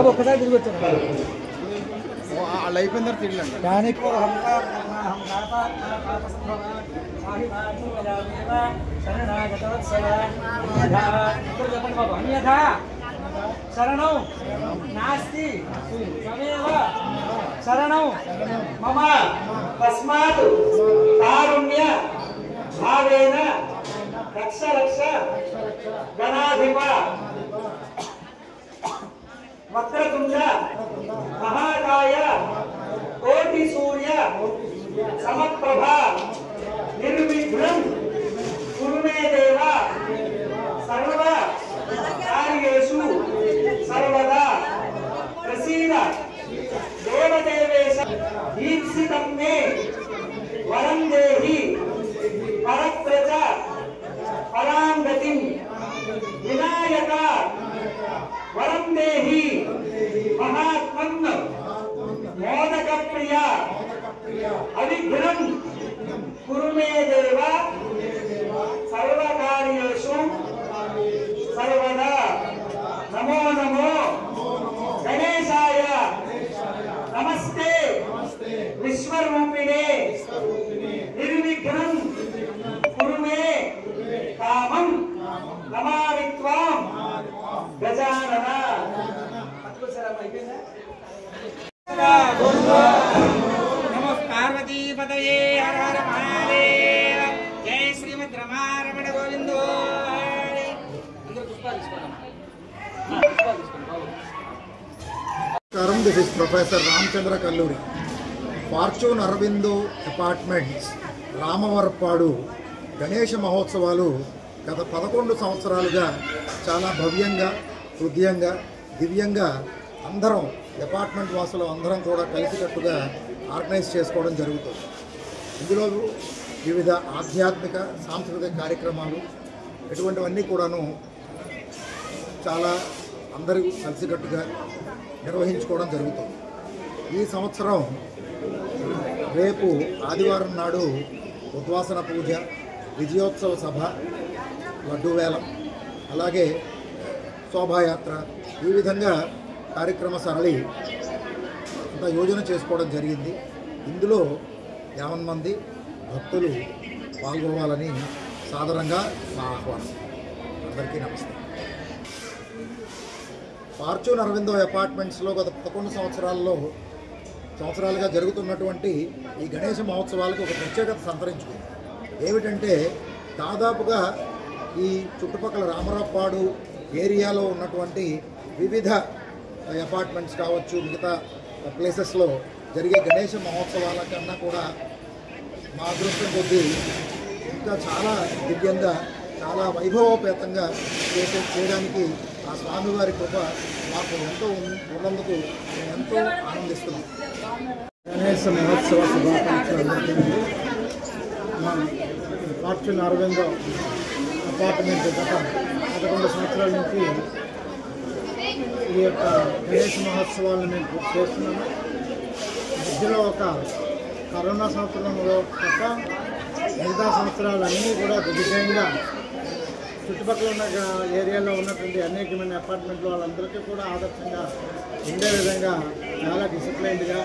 బాబు ఒక్కసారి తిరిగి వచ్చాను వాళ్ళు అయిపోయిన తర్వాత తిరిగి చెప్పండి బాబు అన్యథా శరణం నాస్తి త్వమేవ శరణం మమ తస్మాత్ కారుణ్య భావేన రక్ష రక్ష గణాధిప వక్రతుండ మహాకాయ కోటి సూర్య సమప్రభ నిర్విఘ్నం కురు మే దేవ సర్వ కార్యేషు సర్వదా ప్రసీద దేవదేవేశ దీప్సితం మే వరం దేహి పరత్రజ పరాంగతిం వినాయక వరం దేహి మహాత్మన్ మోదక ప్రియ అవిఘ్నం కురు మే దేవ సర్వకార్యేషు సర్వదా నమో నమో గణేశాయ నమస్తే విశ్వరూపిణే నిర్విఘ్నం కురు మే కామం నమామి త్వాం గజానన. నమో పార్వతీపతయే హర హర మహాదేవ జయ శ్రీమద్ రమారమణ గోవిందో. This is Professor Ramchandra Kalluri. Fortune Aurobindo Apartments, Ramavarapadu Ganesha మహోత్సవాలు గత 11 సంవత్సరాలుగా చాలా భవ్యంగా హృదయంగా దివ్యంగా అందరం అపార్ట్మెంట్ వాసులు అందరం కూడా కలిసికట్టుగా ఆర్గనైజ్ చేసుకోవడం జరుగుతుంది. ఇందులో వివిధ ఆధ్యాత్మిక సాంస్కృతిక కార్యక్రమాలు ఇటువంటివన్నీ కూడాను చాలా అందరూ కలిసికట్టుగా నిర్వహించుకోవడం జరుగుతుంది. ఈ సంవత్సరం రేపు ఆదివారం నాడు ఉద్వాసన పూజ, విజయోత్సవ సభ, లడ్డూ వేలం, అలాగే శోభాయాత్ర, ఈ విధంగా కార్యక్రమ సరళి అంతా యోజన చేసుకోవడం జరిగింది. ఇందులో 50 మంది భక్తులు పాల్గొవాలని సాదరంగా మా ఆహ్వానం. అందరికీ నమస్తే. ఫార్చ్యూన్ అరవిందో అపార్ట్మెంట్స్లో గత 11 సంవత్సరాలుగా జరుగుతున్నటువంటి ఈ గణేష మహోత్సవాలకు ఒక ప్రత్యేకత సంతరించుకుంది. ఏమిటంటే దాదాపుగా ఈ చుట్టుపక్కల రామరాపాడు ఏరియాలో ఉన్నటువంటి వివిధ అపార్ట్మెంట్స్ కావచ్చు, మిగతా ప్లేసెస్లో జరిగే గణేష మహోత్సవాల కన్నా కూడా మా అదృష్టం కొద్దీ ఇంకా చాలా దివ్యంగా, చాలా వైభవోపేతంగా చేయడానికి ఆ స్వామివారి కృప మాకు ఎంతో ఉన్నందుకు మేము ఎంతో ఆనందిస్తున్నాం. గణేష మహోత్సవ శుభాకాంక్షలు అందరికీ. మా ఫార్చ్యూన్ అరవిందో అపార్ట్మెంట్ గత 11 సంవత్సరాల నుంచి ఈ యొక్క గణేష మహోత్సవాలను మేము పూర్తి చేస్తున్నాము. మధ్యలో ఒక కరోనా సంవత్సరంలో తప్ప మిగతా సంవత్సరాలన్నీ కూడా దిగ్విజయంగా చుట్టుపక్కల ఉన్న ఏరియాలో ఉన్నటువంటి అనేకమైన అపార్ట్మెంట్లో వాళ్ళందరికీ కూడా ఆదర్శంగా ఉండే విధంగా చాలా డిసిప్లైన్డ్గా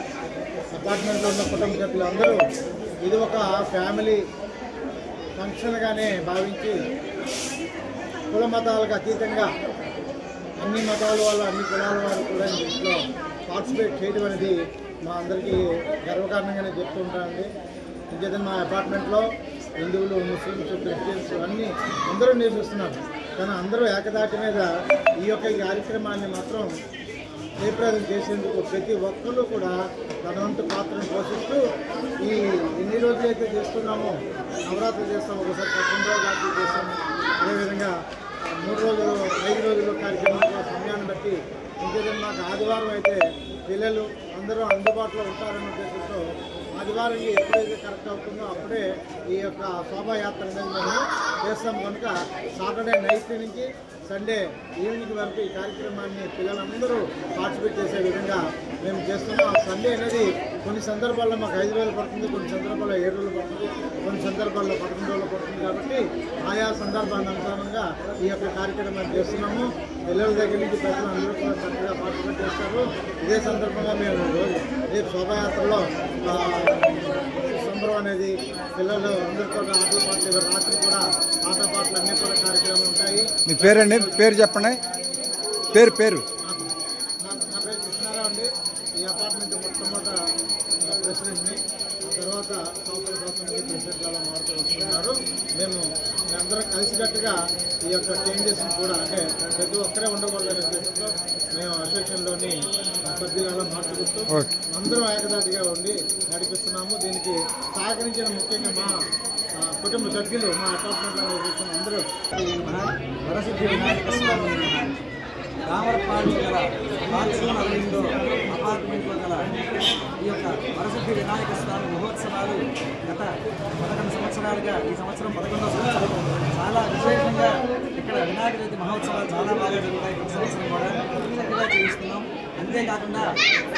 అపార్ట్మెంట్లో ఉన్న కుటుంబ సభ్యులు అందరూ ఇది ఒక ఫ్యామిలీ ఫంక్షన్గానే భావించి కుల మతాలకు అతీతంగా అన్ని మతాల వాళ్ళు, అన్ని కులాల వారు కూడా ఇంట్లో పార్టిసిపేట్ చేయడం అనేది మా అందరికీ గర్వకారణంగానే చెప్తూ ఉంటామండి. ఇంకేదైనా మా అపార్ట్మెంట్లో హిందువులు, ముస్లిమ్స్, క్రిస్టియన్స్ అన్నీ అందరూ నివసిస్తున్నారు. కానీ అందరూ ఏకదాటి మీద ఈ యొక్క కార్యక్రమాన్ని మాత్రం జయప్రదం చేసేందుకు ప్రతి ఒక్కరూ కూడా తన వంతు పాత్రను పోషిస్తూ ఈ ఎన్ని రోజులైతే చేస్తున్నామో, నవరాత్రి చేస్తాము, ఒకసారి 11 రోజులు చేస్తాము, అదేవిధంగా 3 రోజులు 5 రోజులు కార్యక్రమంలో సమయాన్ని బట్టి ఇంకేదైనా మాకు ఆదివారం అయితే పిల్లలు అందరూ అందుబాటులో ఉంటారన్న ఉద్దేశంతో ఆదివారం ఎప్పుడైతే కరెక్ట్ అవుతుందో అప్పుడే ఈ యొక్క శోభాయాత్ర అనేది మేము చేస్తాం. కనుక సాటర్డే నైట్ నుంచి సండే ఈవినింగ్ వరకు ఈ కార్యక్రమాన్ని పిల్లలందరూ పార్టిసిపేట్ చేసే విధంగా మేము చేస్తున్నాం. సండే అనేది కొన్ని సందర్భాల్లో మాకు 5 రోజులు పడుతుంది, కొన్ని సందర్భాల్లో 7 రోజులు పడుతుంది, కొన్ని సందర్భాల్లో 11 రోజులు పడుతుంది. కాబట్టి ఆయా సందర్భాన్ని అనుసారంగా ఈ యొక్క కార్యక్రమాన్ని చేస్తున్నాము. పిల్లల దగ్గర నుంచి పెద్దలు అందరూ కూడా చక్కగా పార్టిసిపేట్ చేస్తారు. ఇదే సందర్భంగా మేము రేపు శోభాయాత్రలో సంబరం అనేది పిల్లలు అందరితో ఆటలు పాటలు, రాత్రి కూడా ఆట పాటలు అన్నీ కూడా కార్యక్రమాలు ఉంటాయి. మీ పేరండి? పేరు చెప్పండి. పేరు నా పేరు కృష్ణారావు అండి. ఈ అపార్ట్మెంట్ మొట్టమొదట ప్రెసిడెంట్ని, తర్వాత సంవత్సరం ప్రెసిడెంట్ అలా మారుతూ వస్తున్నారు. మేమందరం కలిసికట్టుగా ఈ యొక్క చేంజెస్ని కూడా అంటే ప్రతి ఒక్కరే ఉండకూడదనే ఉద్దేశంతో మేము అసోసియేషన్లోని సభ్యులుగా మార్చుకుంటూ అందరం ఏకదాటిగా ఉండి నడిపిస్తున్నాము. దీనికి సహకరించిన ముఖ్యంగా మా కుటుంబ సభ్యులు, మా అపార్ట్మెంట్లో కూర్చున్న అందరూ వరసిద్ధి వినాయక స్వామి రామరపాడు గల పార్శ్వన అరవిందో అపార్ట్మెంట్లో గల ఈ యొక్క వరసిద్ధి వినాయక స్వామి మహోత్సవాలు గత 11 సంవత్సరాలుగా, ఈ సంవత్సరం 11వ సంవత్సరం చాలా విశేషంగా ఇక్కడ వినాయక చవితి మహోత్సవాలు చాలా బాగా జరుగుతాయి. ప్రతి సంవత్సరం కూడా చక్కగా చేయిస్తున్నాం. అంతేకాకుండా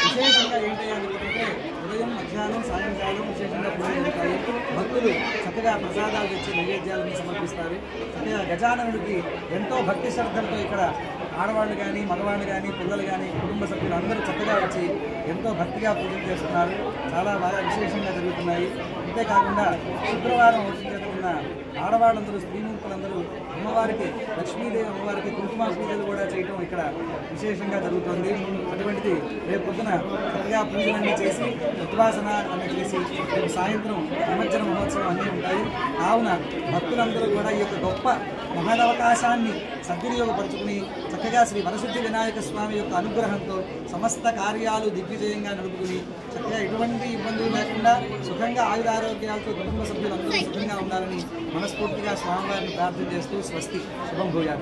విశేషంగా ఏంటి అనుకుంటే ఉదయం, మధ్యాహ్నం, సాయంకాలం విశేషంగా పూజలు జరుగుతాయి. భక్తులు చక్కగా ప్రసాదాలు తెచ్చి నైవేద్యాలను సమర్పిస్తారు. చక్కగా గజాననుడికి ఎంతో భక్తి శ్రద్ధలతో ఇక్కడ ఆడవాళ్ళు కానీ, మగవాళ్ళు కానీ, పిల్లలు కానీ, కుటుంబ సభ్యులు అందరూ చక్కగా వచ్చి ఎంతో భక్తిగా పూజలు చేస్తున్నారు. చాలా బాగా విశేషంగా జరుగుతున్నాయి. అంతేకాకుండా శుక్రవారం జరుగుతున్న ఆడవాళ్ళందరూ, స్త్రీమూర్తులందరూ అమ్మవారికి, లక్ష్మీదేవి అమ్మవారికి కుంకుమ పూజలు కూడా చేయడం ఇక్కడ విశేషంగా జరుగుతుంది. అటువంటిది రేపు పొద్దున చక్కగా పూజలన్నీ చేసి ఉద్వాసన అన్నీ చేసి రేపు సాయంత్రం నిమజ్జన మహోత్సవం అన్నీ ఉంటాయి. కావున భక్తులందరూ కూడా ఈ యొక్క గొప్ప మహదవకాశాన్ని సద్వినియోగపరుచుకుని చక్కగా శ్రీ వరసిద్ధి వినాయక స్వామి యొక్క అనుగ్రహంతో సమస్త కార్యాలు దిగ్విజయంగా నడుపుకుని చక్కగా ఎటువంటి ఇబ్బందులు లేకుండా సుఖంగా ఆయురారోగ్యాలతో కుటుంబ సభ్యులందరూ సుఖంగా ఉండాలని మనస్ఫూర్తిగా స్వామివారిని ప్రార్థన చేస్తూ స్వస్తి శుభం భూయాలు.